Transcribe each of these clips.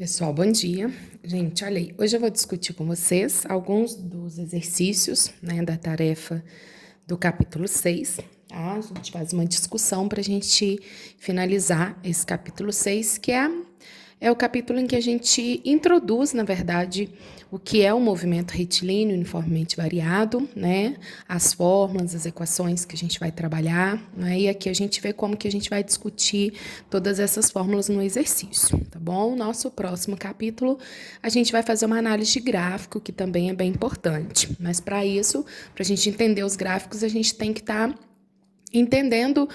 Pessoal, bom dia. Gente, olha aí, hoje eu vou discutir com vocês alguns dos exercícios, da tarefa do capítulo 6, tá? A gente faz uma discussão para a gente finalizar esse capítulo 6, que é o capítulo em que a gente introduz, na verdade, o que é o movimento retilíneo uniformemente variado, né? As fórmulas, as equações que a gente vai trabalhar, né? E aqui a gente vê como que a gente vai discutir todas essas fórmulas no exercício, tá bom? Nosso próximo capítulo, a gente vai fazer uma análise de gráfico, que também é bem importante. Mas para isso, para a gente entender os gráficos, a gente tem que estar entendendo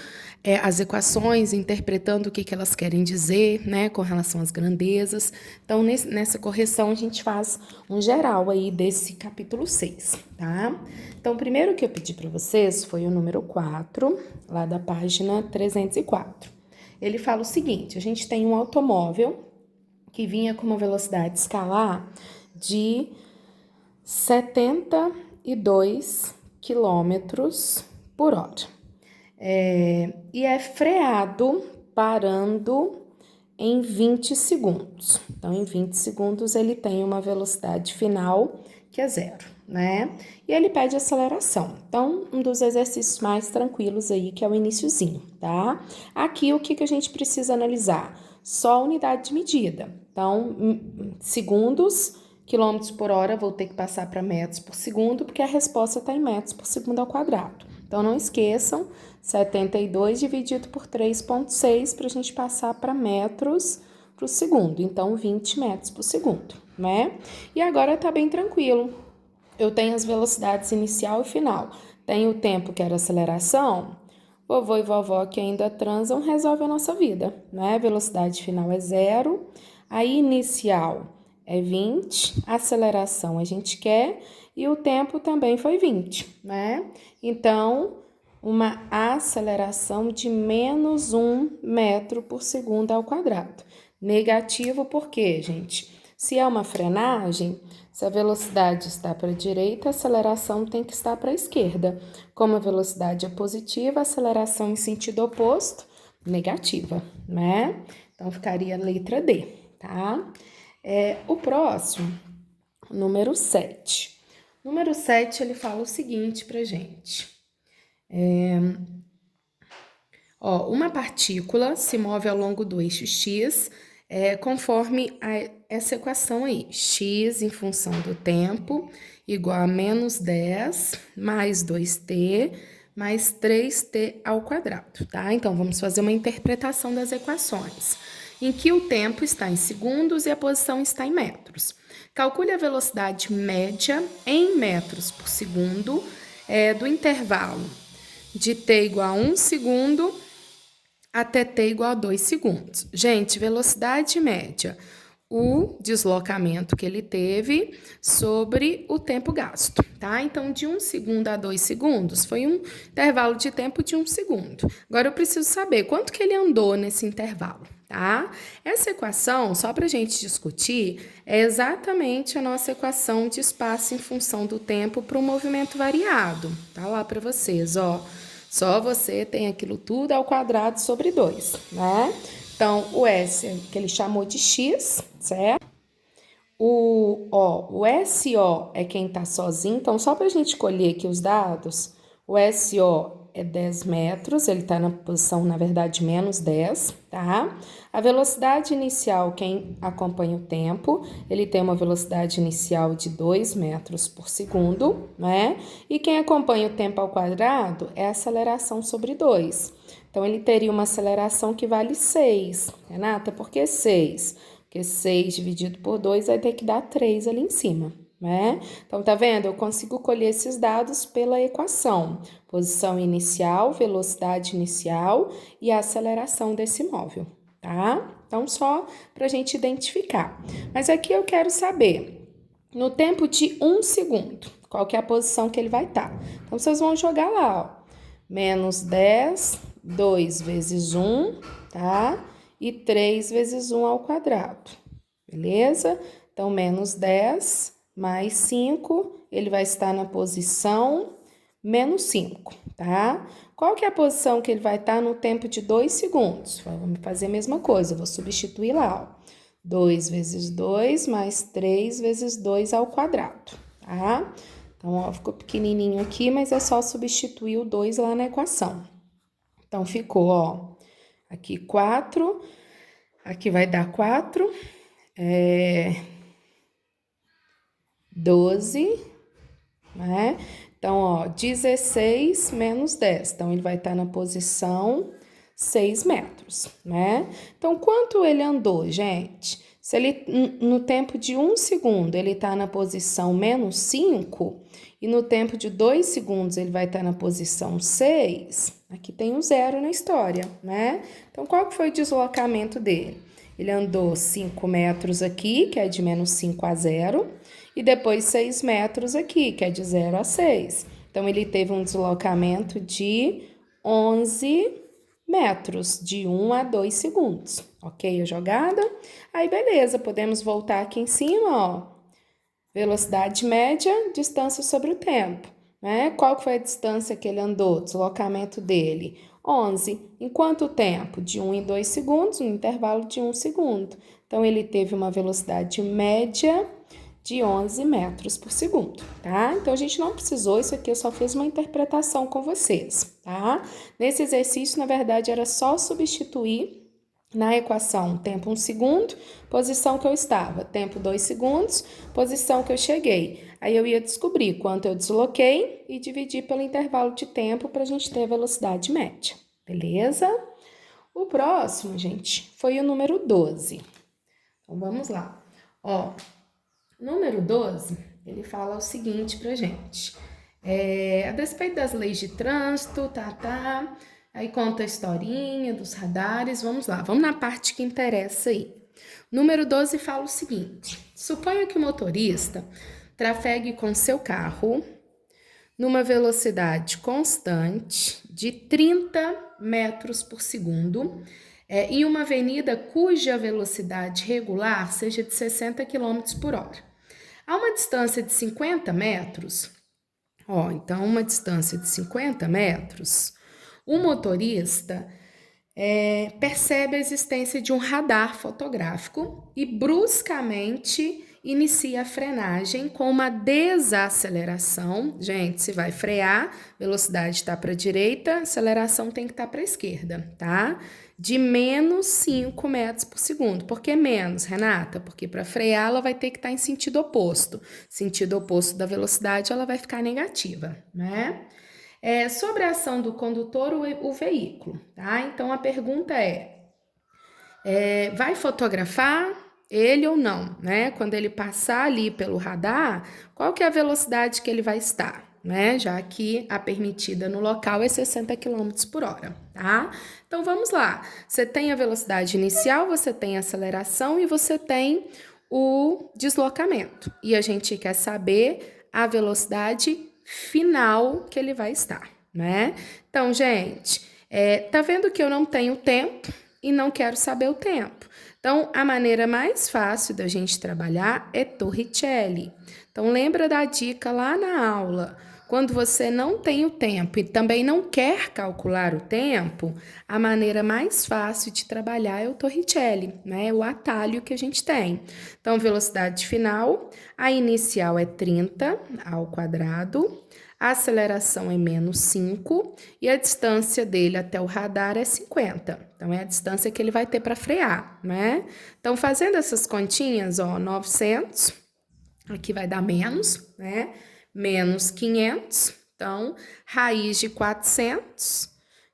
as equações, interpretando o que elas querem dizer, né, com relação às grandezas. Então, nessa correção, a gente faz um geral aí desse capítulo 6, tá? Então, o primeiro que eu pedi para vocês foi o número 4, lá da página 304. Ele fala o seguinte: a gente tem um automóvel que vinha com uma velocidade escalar de 72 quilômetros por hora. E é freado parando em 20 segundos. Então, em 20 segundos, ele tem uma velocidade final que é zero, né? E ele pede aceleração. Então, um dos exercícios mais tranquilos aí, que é o iniciozinho, tá? Aqui, o que a gente precisa analisar? Só a unidade de medida. Então, segundos, quilômetros por hora, vou ter que passar para metros por segundo, porque a resposta está em metros por segundo ao quadrado. Então, não esqueçam, 72 dividido por 3,6 para a gente passar para metros por segundo. Então, 20 metros por segundo, né? E agora tá bem tranquilo. Eu tenho as velocidades inicial e final. Tenho o tempo, que era aceleração. Vovô e vovó que ainda transam resolve a nossa vida, né? Velocidade final é zero, a inicial é 20, a aceleração a gente quer e o tempo também foi 20, né? Então, uma aceleração de menos 1 metro por segundo ao quadrado. Negativo por quê, gente? Se é uma frenagem, se a velocidade está para a direita, a aceleração tem que estar para a esquerda. Como a velocidade é positiva, a aceleração em sentido oposto, negativa, né? Então, ficaria a letra D, tá? O próximo, número 7. Número 7, ele fala o seguinte pra gente. Uma partícula se move ao longo do eixo x, conforme essa equação aí, x em função do tempo igual a menos 10 mais 2t mais 3t ao quadrado, tá? Então, vamos fazer uma interpretação das equações, em que o tempo está em segundos e a posição está em metros. Calcule a velocidade média em metros por segundo do intervalo de t igual a 1 segundo até t igual a 2 segundos. Gente, velocidade média, o deslocamento que ele teve sobre o tempo gasto, tá? Então, de 1 segundo a 2 segundos, foi um intervalo de tempo de 1 segundo. Agora, eu preciso saber quanto que ele andou nesse intervalo, tá? Essa equação, só para a gente discutir, é exatamente a nossa equação de espaço em função do tempo para um movimento variado. Tá lá para vocês, ó. Só você tem aquilo tudo ao quadrado sobre 2, né? Então, o S, que ele chamou de X, certo? O SO é quem tá sozinho. Então, só pra gente colher aqui os dados, o SO é 10 metros, ele tá na posição, na verdade, menos 10, tá? A velocidade inicial, quem acompanha o tempo, ele tem uma velocidade inicial de 2 metros por segundo, né? E quem acompanha o tempo ao quadrado é a aceleração sobre 2. Então, ele teria uma aceleração que vale 6. Renata, por que 6? Porque 6 dividido por 2 vai ter que dar 3 ali em cima, né? Então, tá vendo? Eu consigo colher esses dados pela equação. Posição inicial, velocidade inicial e a aceleração desse móvel, tá? Então, só pra gente identificar. Mas aqui eu quero saber, no tempo de 1 segundo, qual que é a posição que ele vai estar. Então, vocês vão jogar lá, ó. Menos 10, 2 vezes 1, tá? E 3 vezes 1 ao quadrado, beleza? Então, menos 10 mais 5, ele vai estar na posição menos 5, tá? Qual que é a posição que ele vai estar no tempo de 2 segundos? Vamos fazer a mesma coisa, vou substituir lá, ó. 2 vezes 2 mais 3 vezes 2 ao quadrado, tá? Então, ó, ficou pequenininho aqui, mas é só substituir o 2 lá na equação. Então, ficou, ó, aqui 4, aqui vai dar 4, 12, né? Então, ó, 16 menos 10. Então, ele vai estar na posição 6 metros, né? Então, quanto ele andou, gente? Se ele, no tempo de 1 segundo, ele está na posição menos 5, e no tempo de 2 segundos, ele vai estar na posição 6, aqui tem um zero na história, né? Então, qual que foi o deslocamento dele? Ele andou 5 metros aqui, que é de menos 5 a 0, e depois 6 metros aqui, que é de 0 a 6. Então, ele teve um deslocamento de 11 metros, de 1 a 2 segundos. Ok a jogada? Aí, beleza, podemos voltar aqui em cima, ó. Velocidade média, distância sobre o tempo, né? Qual foi a distância que ele andou, deslocamento dele? 11. Em quanto tempo? De 1 em 2 segundos, um intervalo de 1 segundo. Então, ele teve uma velocidade média de 11 metros por segundo, tá? Então, a gente não precisou, isso aqui eu só fiz uma interpretação com vocês, tá? Nesse exercício, na verdade, era só substituir na equação tempo 1 segundo, posição que eu estava, tempo 2 segundos, posição que eu cheguei. Aí eu ia descobrir quanto eu desloquei e dividir pelo intervalo de tempo para a gente ter a velocidade média, beleza? O próximo, gente, foi o número 12. Então, vamos lá. Ó, número 12, ele fala o seguinte pra gente. A despeito das leis de trânsito, aí conta a historinha dos radares, vamos lá, vamos na parte que interessa aí. Número 12 fala o seguinte: suponha que o motorista trafegue com seu carro numa velocidade constante de 30 metros por segundo em uma avenida cuja velocidade regular seja de 60 km por hora. A uma distância de 50 metros, ó, então uma distância de 50 metros, o motorista percebe a existência de um radar fotográfico e bruscamente inicia a frenagem com uma desaceleração. Gente, se vai frear, velocidade está para a direita, aceleração tem que estar para a esquerda, tá? De menos 5 metros por segundo. Por que menos, Renata? Porque para frear ela vai ter que estar em sentido oposto. Sentido oposto da velocidade, ela vai ficar negativa, né? Sobre a ação do condutor, o veículo, tá? Então, a pergunta vai fotografar ele ou não, né? Quando ele passar ali pelo radar, qual que é a velocidade que ele vai estar, né? Já que a permitida no local é 60 km por hora, tá? Então, vamos lá. Você tem a velocidade inicial, você tem a aceleração e você tem o deslocamento. E a gente quer saber a velocidade final que ele vai estar, né? Então, gente, tá vendo que eu não tenho tempo e não quero saber o tempo. Então, a maneira mais fácil da gente trabalhar é Torricelli. Então, lembra da dica lá na aula. Quando você não tem o tempo e também não quer calcular o tempo, a maneira mais fácil de trabalhar é o Torricelli, né? O atalho que a gente tem. Então, velocidade final, a inicial é 30 ao quadrado, a aceleração é menos 5 e a distância dele até o radar é 50. Então, é a distância que ele vai ter para frear, né? Então, fazendo essas continhas, ó, 900, aqui vai dar menos, né? Menos 500, então, raiz de 400,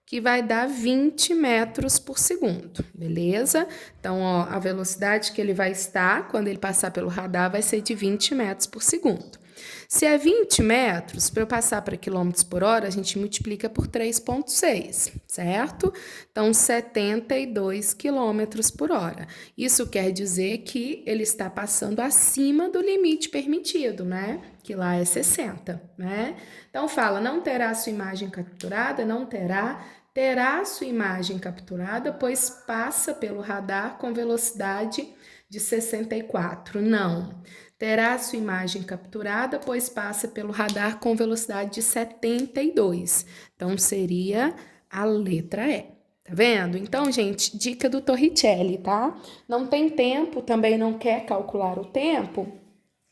que vai dar 20 metros por segundo, beleza? Então, ó, a velocidade que ele vai estar quando ele passar pelo radar vai ser de 20 metros por segundo. Se é 20 metros, para eu passar para quilômetros por hora, a gente multiplica por 3,6, certo? Então, 72 quilômetros por hora. Isso quer dizer que ele está passando acima do limite permitido, né? Que lá é 60, né? Então, fala, não terá sua imagem capturada, não terá. Terá sua imagem capturada, pois passa pelo radar com velocidade de 64. Não. Terá sua imagem capturada, pois passa pelo radar com velocidade de 72. Então, seria a letra E, Tá vendo? Então, gente, dica do Torricelli, tá? Não tem tempo, também não quer calcular o tempo,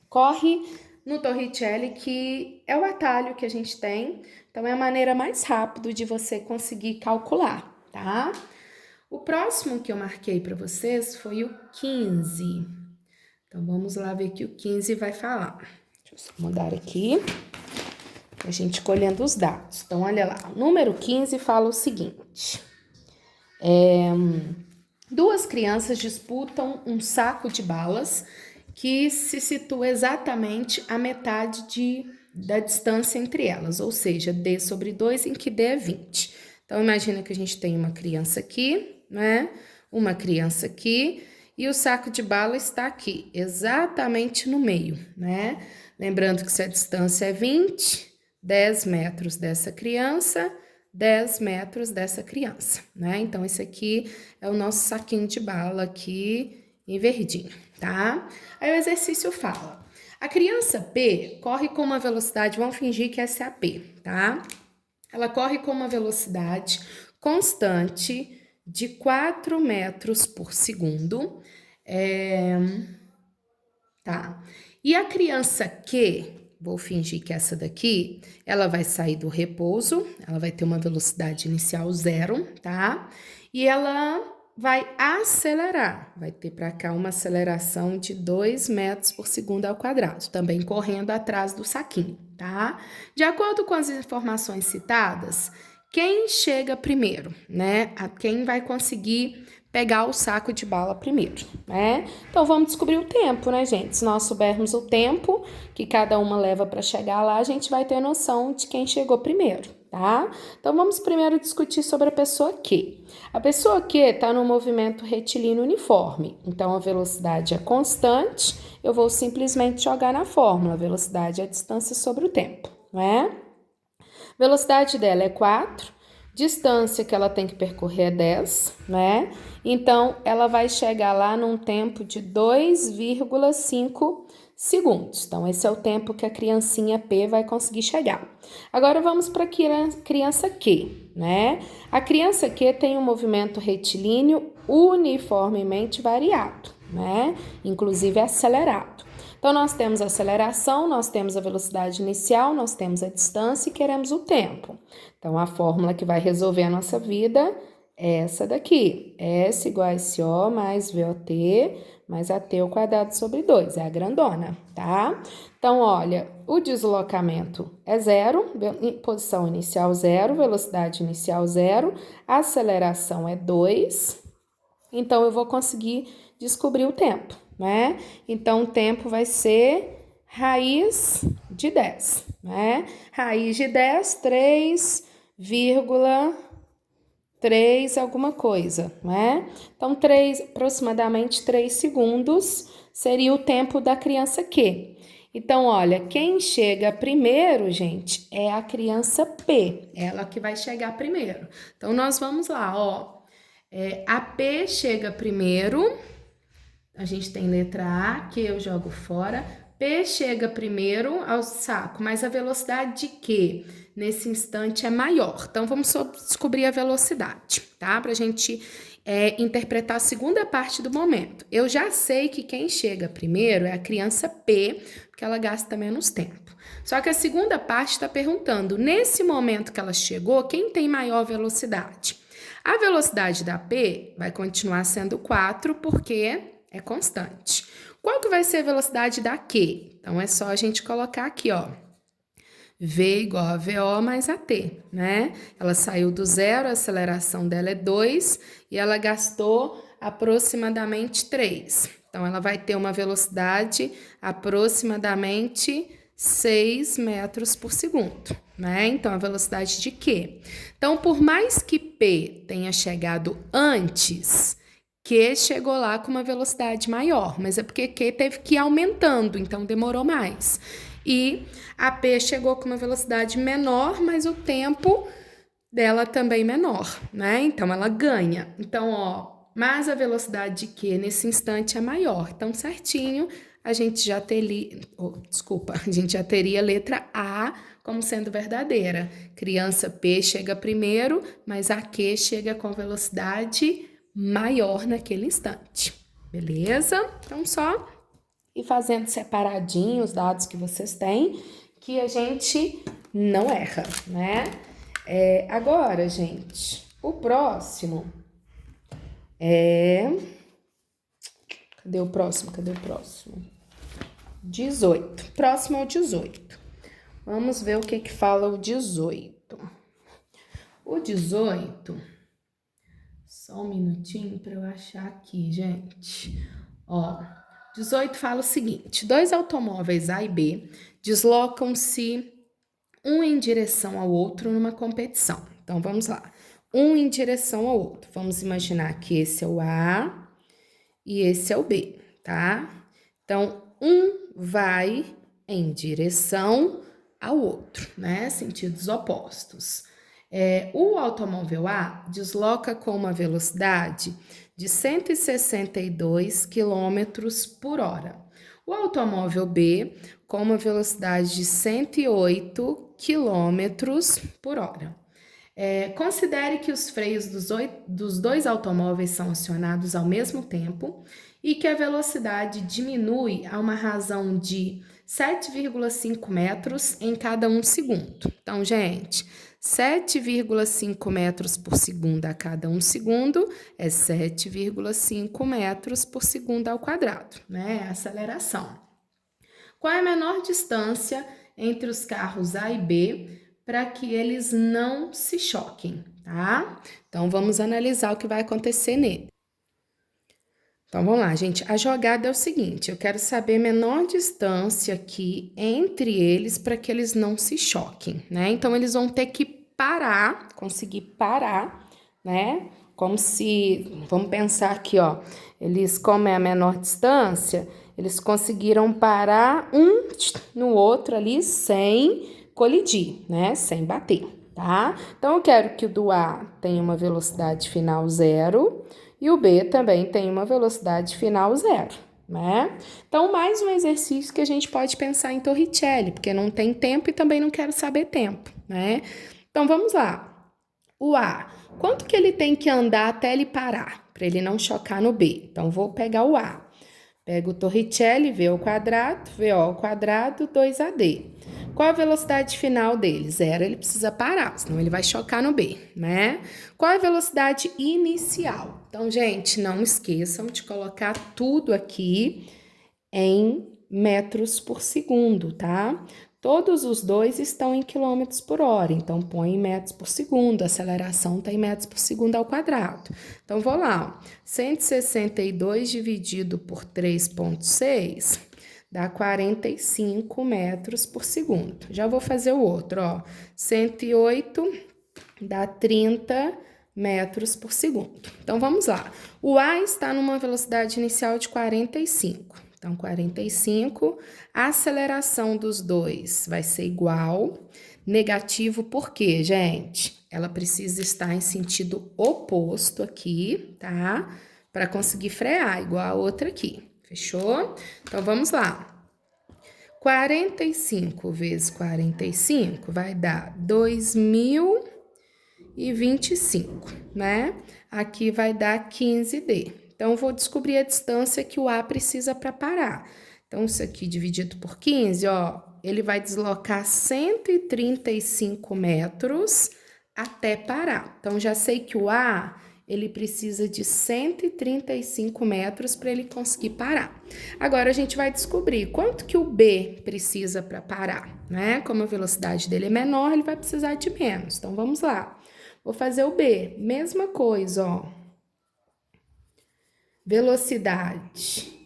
corre no Torricelli, que é o atalho que a gente tem. Então, é a maneira mais rápida de você conseguir calcular, tá? O próximo que eu marquei para vocês foi o 15. Então, vamos lá ver o que o 15 vai falar. Deixa eu só mudar aqui, a gente colhendo os dados. Então, olha lá, o número 15 fala o seguinte. Duas crianças disputam um saco de balas que se situa exatamente a metade da distância entre elas, ou seja, D sobre 2, em que D é 20. Então, imagina que a gente tem uma criança aqui, né? Uma criança aqui, e o saco de bala está aqui, exatamente no meio, né? Lembrando que se a distância é 20, 10 metros dessa criança, 10 metros dessa criança, né? Então, esse aqui é o nosso saquinho de bala aqui em verdinho, tá? Aí o exercício fala: a criança P corre com uma velocidade, vamos fingir que essa é a P, tá? Ela corre com uma velocidade constante de 4 metros por segundo, tá? E a criança Q, vou fingir que essa daqui, ela vai sair do repouso, ela vai ter uma velocidade inicial 0, tá? E ela vai acelerar, vai ter para cá uma aceleração de 2 metros por segundo ao quadrado, também correndo atrás do saquinho, tá? De acordo com as informações citadas, quem chega primeiro, né? Quem vai conseguir pegar o saco de bala primeiro, né? Então, vamos descobrir o tempo, né, gente? Se nós soubermos o tempo que cada uma leva para chegar lá, a gente vai ter noção de quem chegou primeiro, tá? Então, vamos primeiro discutir sobre a pessoa Q. A pessoa Q está no movimento retilíneo uniforme, então a velocidade é constante, eu vou simplesmente jogar na fórmula, a velocidade é a distância sobre o tempo, não é? Velocidade dela é 4, distância que ela tem que percorrer é 10, né? Então, ela vai chegar lá num tempo de 2,5 segundos. Então, esse é o tempo que a criancinha P vai conseguir chegar. Agora, vamos para a criança Q, né? A criança Q tem um movimento retilíneo uniformemente variado, né? Inclusive acelerado. Então, nós temos a aceleração, nós temos a velocidade inicial, nós temos a distância e queremos o tempo. Então, a fórmula que vai resolver a nossa vida é essa daqui. S igual a SO mais VOT mais AT ao quadrado sobre 2. É a grandona, tá? Então, olha, o deslocamento é 0, posição inicial 0, velocidade inicial 0, aceleração é 2. Então, eu vou conseguir descobrir o tempo, né? Então, o tempo vai ser raiz de 10, né? Raiz de 10, 3,3 alguma coisa, né? Então, aproximadamente 3 segundos seria o tempo da criança Q. Então, olha, quem chega primeiro, gente, é a criança P, ela que vai chegar primeiro. Então, nós vamos lá, ó. A P chega primeiro, a gente tem letra A, que eu jogo fora. P chega primeiro ao saco, mas a velocidade de Q nesse instante é maior. Então, vamos só descobrir a velocidade, tá? Pra gente interpretar a segunda parte do momento. Eu já sei que quem chega primeiro é a criança P, porque ela gasta menos tempo. Só que a segunda parte está perguntando, nesse momento que ela chegou, quem tem maior velocidade? A velocidade da P vai continuar sendo 4, porque é constante. Qual que vai ser a velocidade da Q? Então, é só a gente colocar aqui, ó. V igual a VO mais AT, né? Ela saiu do 0, a aceleração dela é 2 e ela gastou aproximadamente 3. Então, ela vai ter uma velocidade aproximadamente 6 metros por segundo, né? Então, a velocidade de Q. Então, por mais que P tenha chegado antes, Q chegou lá com uma velocidade maior, mas é porque Q teve que ir aumentando, então demorou mais. E a P chegou com uma velocidade menor, mas o tempo dela também menor, né? Então, ela ganha. Então, ó, mas a velocidade de Q nesse instante é maior. Então, certinho, a gente já teria, a gente já teria a letra A como sendo verdadeira. Criança P chega primeiro, mas a Q chega com velocidade maior naquele instante. Beleza? Então, só ir fazendo separadinho os dados que vocês têm, que a gente não erra, né? Agora, gente, o próximo é... Cadê o próximo? 18. Próximo é o 18. Vamos ver o que fala o 18. O 18... Só um minutinho para eu achar aqui, gente. Ó, 18 fala o seguinte: dois automóveis A e B deslocam-se um em direção ao outro numa competição. Então, vamos lá. Um em direção ao outro. Vamos imaginar que esse é o A e esse é o B, tá? Então, um vai em direção ao outro, né? Sentidos opostos. O automóvel A desloca com uma velocidade de 162 km por hora. O automóvel B com uma velocidade de 108 km por hora. Considere que os freios dos dois automóveis são acionados ao mesmo tempo e que a velocidade diminui a uma razão de 7,5 metros em cada um segundo. Então, gente, 7,5 metros por segundo a cada um segundo é 7,5 metros por segundo ao quadrado, né? A aceleração. Qual é a menor distância entre os carros A e B para que eles não se choquem, tá? Então, vamos analisar o que vai acontecer nele. Então, vamos lá, gente. A jogada é o seguinte: eu quero saber a menor distância aqui entre eles para que eles não se choquem, né? Então, eles vão ter que parar, conseguir parar, né? Como se, vamos pensar aqui, ó, eles, como é a menor distância, eles conseguiram parar um no outro ali sem colidir, né? Sem bater, tá? Então, eu quero que o do A tenha uma velocidade final 0 e o B também tem uma velocidade final 0, né? Então, mais um exercício que a gente pode pensar em Torricelli, porque não tem tempo e também não quero saber tempo, né? Então, vamos lá. O A, quanto que ele tem que andar até ele parar, para ele não chocar no B? Então, vou pegar o A. Pego o Torricelli, V ao quadrado, VO ao quadrado, 2AD. Qual a velocidade final dele? 0, ele precisa parar, senão ele vai chocar no B, né? Qual a velocidade inicial? Então, gente, não esqueçam de colocar tudo aqui em metros por segundo, tá? Todos os dois estão em quilômetros por hora, então põe em metros por segundo, a aceleração está em metros por segundo ao quadrado. Então, vou lá, ó, 162 dividido por 3,6 dá 45 metros por segundo. Já vou fazer o outro, ó, 108 dá 30 metros por segundo. Então, vamos lá. O A está numa velocidade inicial de 45. Então, 45, a aceleração dos dois vai ser igual. Negativo por quê, gente? Ela precisa estar em sentido oposto aqui, tá? Para conseguir frear, igual a outra aqui. Fechou? Então, vamos lá. 45 vezes 45 vai dar 2.025, né? Aqui vai dar 15D. Então, vou descobrir a distância que o A precisa para parar. Então, isso aqui dividido por 15, ó, ele vai deslocar 135 metros até parar. Então, já sei que o A, ele precisa de 135 metros para ele conseguir parar. Agora, a gente vai descobrir quanto que o B precisa para parar, né? Como a velocidade dele é menor, ele vai precisar de menos. Então, vamos lá. Vou fazer o B, mesma coisa, ó. Velocidade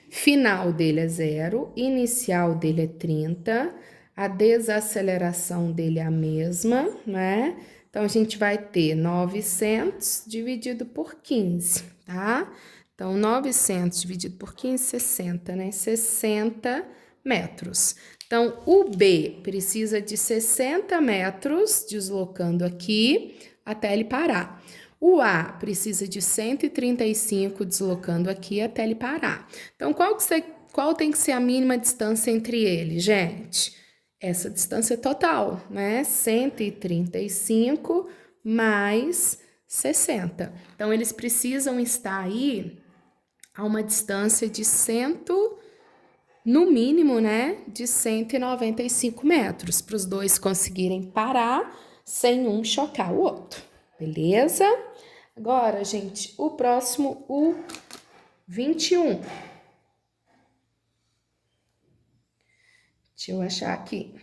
final dele é 0, inicial dele é 30, a desaceleração dele é a mesma, né? Então, a gente vai ter 900 dividido por 15, tá? Então, 900 dividido por 15, 60, né? 60 metros. Então, o B precisa de 60 metros, deslocando aqui, até ele parar. O A precisa de 135 deslocando aqui até ele parar. Então, qual que qual tem que ser a mínima distância entre eles, gente? Essa distância total, né? 135 mais 60. Então, eles precisam estar aí a uma distância de no mínimo, né, de 195 metros, para os dois conseguirem parar sem um chocar o outro, beleza? Agora, gente, o próximo, o 21. Deixa eu achar aqui.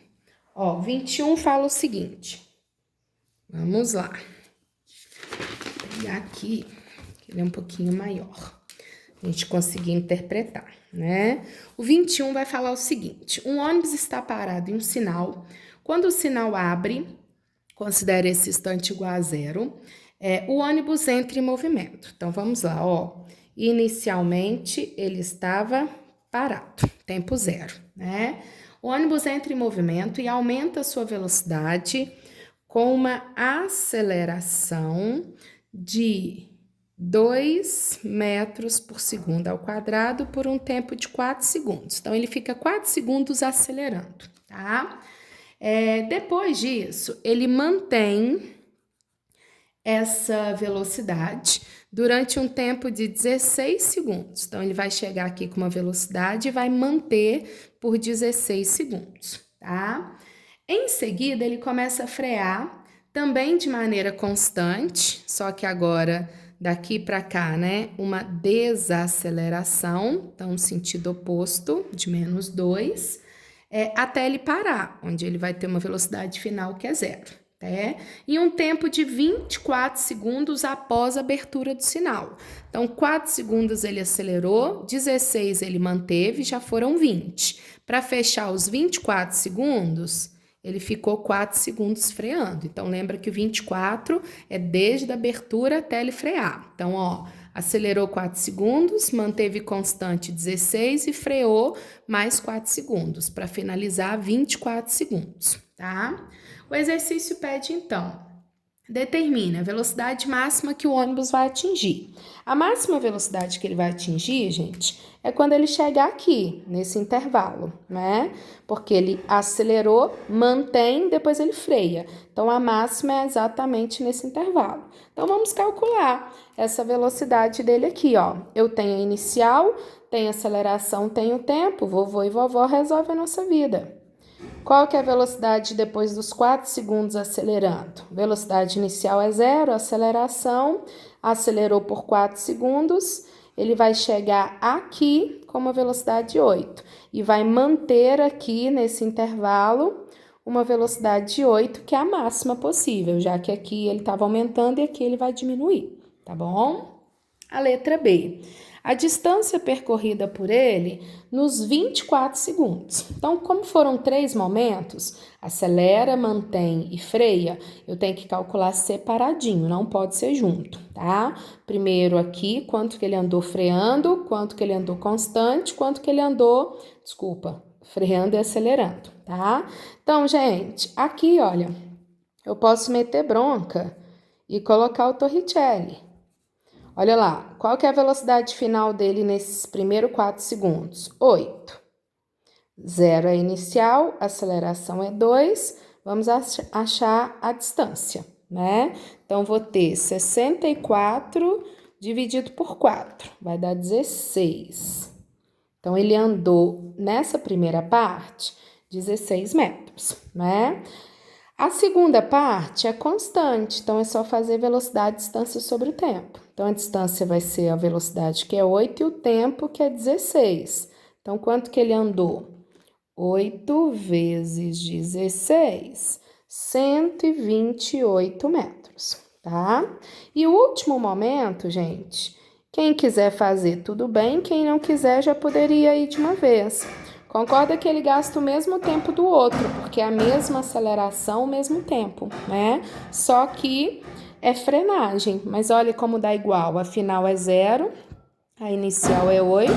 Ó, 21 fala o seguinte. Vamos lá. Vou pegar aqui, que ele é um pouquinho maior. A gente conseguir interpretar, né? O 21 vai falar o seguinte: um ônibus está parado em um sinal. Quando o sinal abre, considere esse instante igual a zero, o ônibus entra em movimento. Então, vamos lá, ó. Inicialmente, ele estava parado, tempo zero, né? O ônibus entra em movimento e aumenta a sua velocidade com uma aceleração de 2 metros por segundo ao quadrado por um tempo de 4 segundos. Então, ele fica 4 segundos acelerando, tá? Depois disso, ele mantém essa velocidade durante um tempo de 16 segundos. Então, ele vai chegar aqui com uma velocidade e vai manter por 16 segundos, tá? Em seguida, ele começa a frear, também de maneira constante, só que agora daqui para cá, né, uma desaceleração, então sentido oposto, de -2, até ele parar, onde ele vai ter uma velocidade final que é zero, em um tempo de 24 segundos após a abertura do sinal. Então, 4 segundos ele acelerou, 16 ele manteve, já foram 20. Para fechar os 24 segundos, ele ficou 4 segundos freando. Então, lembra que o 24 é desde a abertura até ele frear. Então, ó, acelerou 4 segundos, manteve constante 16 e freou mais 4 segundos, para finalizar 24 segundos, tá? O exercício pede, então, determine a velocidade máxima que o ônibus vai atingir. A máxima velocidade que ele vai atingir, gente, é quando ele chegar aqui, nesse intervalo, né? Porque ele acelerou, mantém, depois ele freia. Então, a máxima é exatamente nesse intervalo. Então, vamos calcular essa velocidade dele aqui, ó. Eu tenho a inicial, tenho aceleração, tenho tempo. Vovô e vovó resolvem a nossa vida. Qual que é a velocidade depois dos 4 segundos acelerando? Velocidade inicial é 0, aceleração, acelerou por 4 segundos, ele vai chegar aqui com uma velocidade de 8 e vai manter aqui nesse intervalo uma velocidade de 8, que é a máxima possível, já que aqui ele estava aumentando e aqui ele vai diminuir, tá bom? A letra B. A distância percorrida por ele nos 24 segundos. Então, como foram 3 momentos, acelera, mantém e freia, eu tenho que calcular separadinho, não pode ser junto, tá? Primeiro aqui, quanto que ele andou freando, quanto que ele andou constante, quanto que ele andou, freando e acelerando, tá? Então, gente, aqui, olha, eu posso meter bronca e colocar o Torricelli. Olha lá, qual que é a velocidade final dele nesses primeiros 4 segundos? 8. 0 é inicial, aceleração é 2, vamos achar a distância, né? Então, vou ter 64 dividido por 4, vai dar 16. Então, ele andou nessa primeira parte 16 metros, né? A segunda parte é constante, então é só fazer velocidade e distância sobre o tempo. Então, a distância vai ser a velocidade, que é 8, e o tempo, que é 16. Então, quanto que ele andou? 8 vezes 16, 128 metros, tá? E o último momento, gente, quem quiser fazer, tudo bem. Quem não quiser, já poderia ir de uma vez. Concorda que ele gasta o mesmo tempo do outro, porque é a mesma aceleração, o mesmo tempo, né? Só que é frenagem, mas olha como dá igual. A final é 0, a inicial é 8,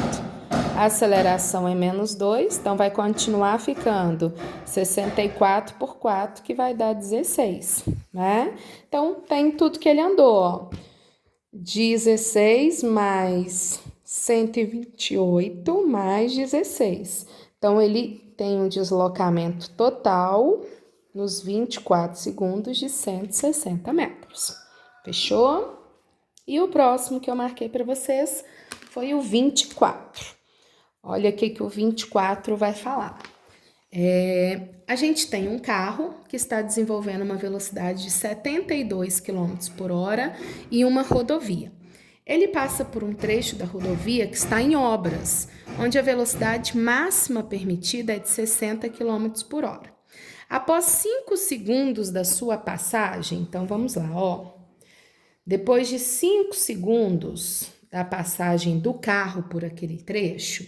a aceleração é -2, então vai continuar ficando 64 por 4, que vai dar 16, né? Então, tem tudo que ele andou, ó. 16 mais 128 mais 16. Então, ele tem um deslocamento total nos 24 segundos de 160 metros. Fechou? E o próximo que eu marquei para vocês foi o 24. Olha o que o 24 vai falar. A gente tem um carro que está desenvolvendo uma velocidade de 72 km por hora e uma rodovia. Ele passa por um trecho da rodovia que está em obras, onde a velocidade máxima permitida é de 60 km por hora. Após 5 segundos da sua passagem, então vamos lá, ó. Depois de 5 segundos da passagem do carro por aquele trecho,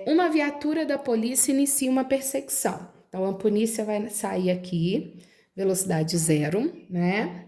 uma viatura da polícia inicia uma perseguição. Então, a polícia vai sair aqui, velocidade 0, né?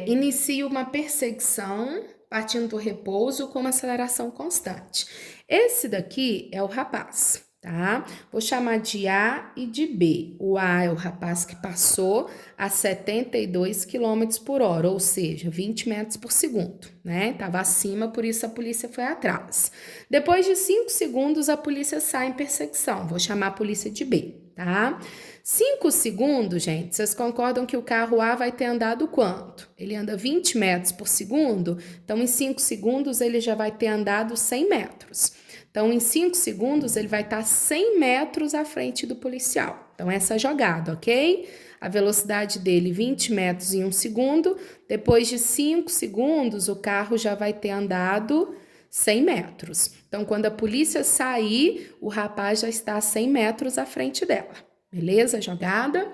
Inicia uma perseguição partindo do repouso com uma aceleração constante. Esse daqui é o rapaz, tá? Vou chamar de A e de B. O A é o rapaz que passou a 72 km por hora, ou seja, 20 metros por segundo, né? Tava acima, por isso a polícia foi atrás. Depois de 5 segundos, a polícia sai em perseguição. Vou chamar a polícia de B, tá? 5 segundos, gente, vocês concordam que o carro A vai ter andado quanto? Ele anda 20 metros por segundo, então em 5 segundos ele já vai ter andado 100 metros. Então, em 5 segundos, ele vai estar 100 metros à frente do policial. Então, essa jogada, ok? A velocidade dele, 20 metros em 1 segundo. Depois de 5 segundos, o carro já vai ter andado 100 metros. Então, quando a polícia sair, o rapaz já está a 100 metros à frente dela. Beleza? Jogada?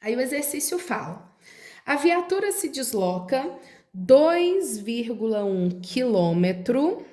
Aí o exercício fala. A viatura se desloca 2,1 quilômetro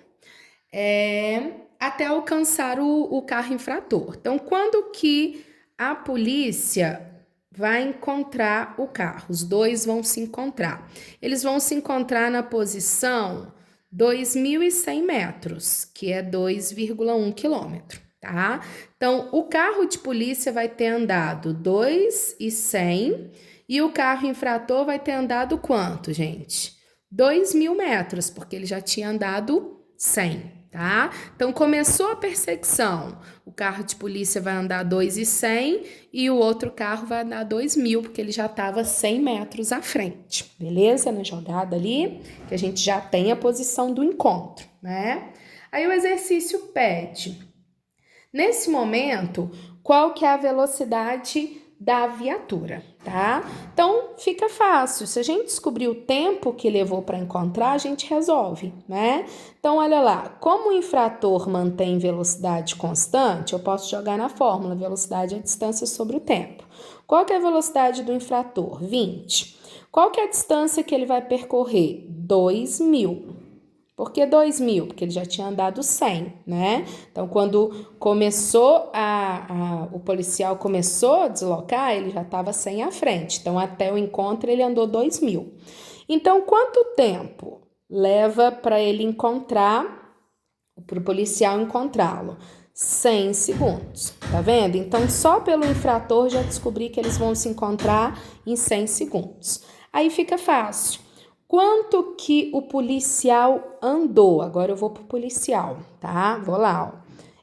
até alcançar o carro infrator. Então, quando que a polícia vai encontrar o carro? Os dois vão se encontrar. Eles vão se encontrar na posição 2.100 metros, que é 2,1 quilômetro, tá? Então, o carro de polícia vai ter andado 2.100 e o carro infrator vai ter andado quanto, gente? 2.000 metros, porque ele já tinha andado 100. Tá? Então, começou a perseguição, o carro de polícia vai andar 2.100 e o outro carro vai andar 2.000, porque ele já estava 100 metros à frente, beleza? Na jogada ali, que a gente já tem a posição do encontro, né? Aí o exercício pede, nesse momento, qual que é a velocidade da viatura, tá? Então, fica fácil. Se a gente descobrir o tempo que levou para encontrar, a gente resolve, né? Então, olha lá, como o infrator mantém velocidade constante, eu posso jogar na fórmula, velocidade é a distância sobre o tempo. Qual que é a velocidade do infrator? 20. Qual que é a distância que ele vai percorrer? 2.000. Por que 2.000? Porque ele já tinha andado 100, né? Então, quando começou o policial começou a deslocar, ele já estava 100 à frente. Então, até o encontro, ele andou 2.000. Então, quanto tempo leva para ele encontrar, para o policial encontrá-lo? 100 segundos, tá vendo? Então, só pelo infrator já descobri que eles vão se encontrar em 100 segundos. Aí fica fácil. Quanto que o policial andou? Agora eu vou pro policial, tá? Vou lá, ó.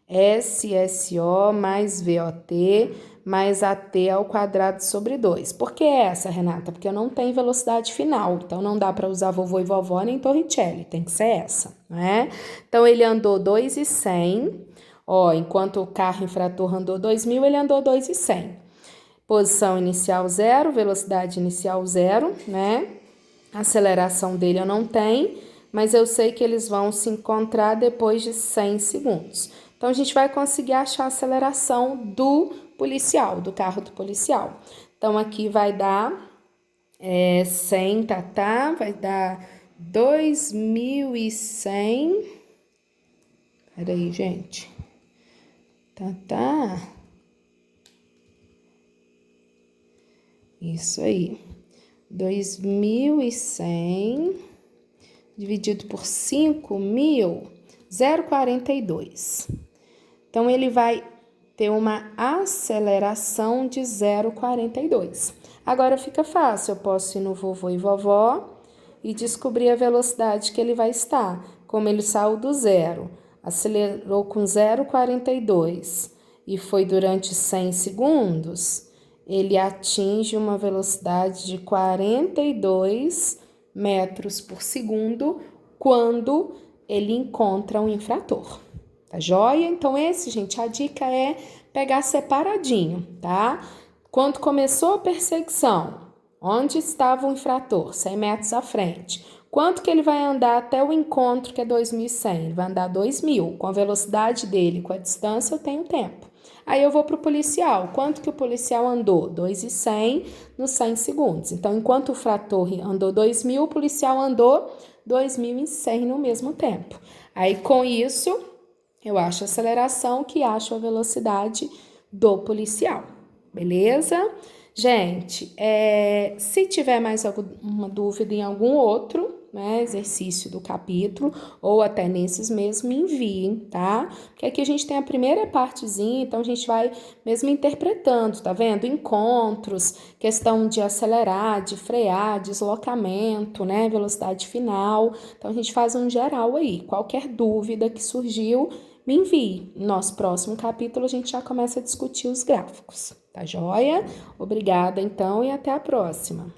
SSO mais VOT mais AT ao quadrado sobre 2. Por que essa, Renata? Porque eu não tenho velocidade final, então não dá para usar vovô e vovó nem Torricelli, tem que ser essa, né? Então ele andou 2.100, ó, enquanto o carro infrator andou 2.000, ele andou 2.100. Posição inicial 0, velocidade inicial 0, né? A aceleração dele eu não tenho, mas eu sei que eles vão se encontrar depois de 100 segundos. Então, a gente vai conseguir achar a aceleração do policial, do carro do policial. Então, aqui vai dar 100, vai dar 2.100. Peraí, gente. Isso aí. 2.100 dividido por 5.000, 0,42. Então, ele vai ter uma aceleração de 0,42. Agora fica fácil, eu posso ir no vovô e vovó e descobrir a velocidade que ele vai estar. como ele saiu do zero, acelerou com 0,42 e foi durante 100 segundos, ele atinge uma velocidade de 42 metros por segundo quando ele encontra um infrator. Tá joia? Então, gente, a dica é pegar separadinho, tá? Quando começou a perseguição, onde estava o infrator? 100 metros à frente. Quanto que ele vai andar até o encontro, que é 2.100? Ele vai andar 2.000. Com a velocidade dele, com a distância, eu tenho tempo. Aí eu vou para o policial. Quanto que o policial andou? 2.100 nos 100 segundos. Então, enquanto o frator andou 2.000, o policial andou 2.100 no mesmo tempo. Aí, com isso, eu acho a aceleração, que acho a velocidade do policial. Beleza? Gente, se tiver mais alguma dúvida em algum outro, né, exercício do capítulo, ou até nesses mesmos, me enviem, tá? Porque aqui a gente tem a primeira partezinha, então a gente vai mesmo interpretando, tá vendo? Encontros, questão de acelerar, de frear, deslocamento, né, velocidade final. Então a gente faz um geral aí. Qualquer dúvida que surgiu, me envie. No nosso próximo capítulo a gente já começa a discutir os gráficos, tá joia? Obrigada então e até a próxima.